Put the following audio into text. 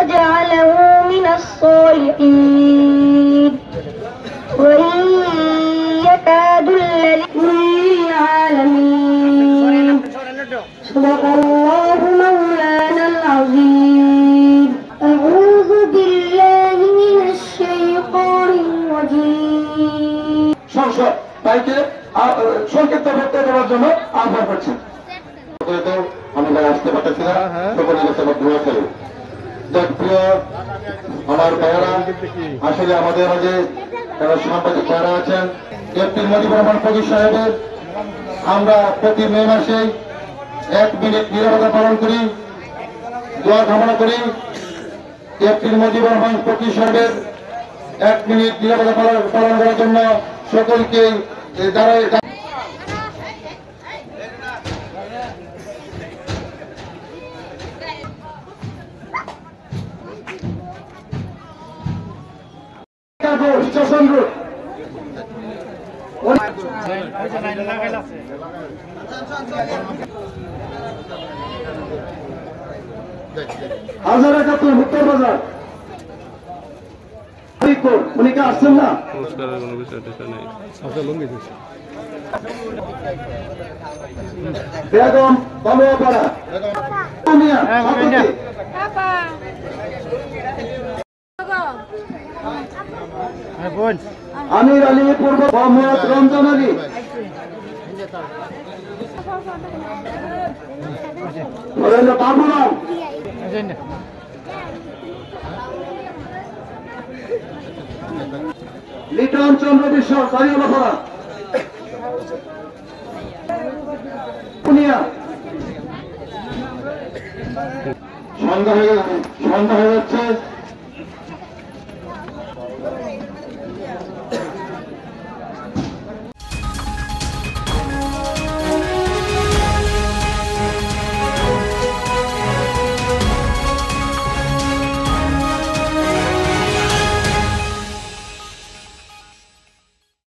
وجعله من الصالحين وإن يكاد للعالمين صدق الله مولانا العظيم أعوذ بالله من الشيطان الرجيم তাইকে সংক্ষিপ্ত বক্তব্য দেওয়ার জন্য আহ্বান করছি। আমরা আসতে পারতেছি না, সকলের কাছে আমার দোয়া চাই। প্রিয় আমার ভাইয়েরা, আসলে আমাদের মাঝে যারা সাংবাদিক ভাইয়েরা আছেন, এপ্রিল মজিবুর রহমান ফকির সাহেবের আমরা প্রতি মে মাসে 1 মিনিট নীরবতা পালন করি, দোয়া কামনা করি। এপ্রিল মজিবুর রহমান ফকির সাহেবের 1 মিনিট নীরবতা পালন করার জন্য সকলকে যারা স্টেশন রোড হাজার একাত্তর উত্তর বাজার উনি কি আসছেন না? বেগম বালুয়াপাড়া আমির আলী পূর্ব মোহাম্মদ রমজান আলী বাবুরাম লিটন চন্দ্র বিশ্বাস বাড়িওয়ালাপাড়া সন্ধ্যা হয়ে যাচ্ছে।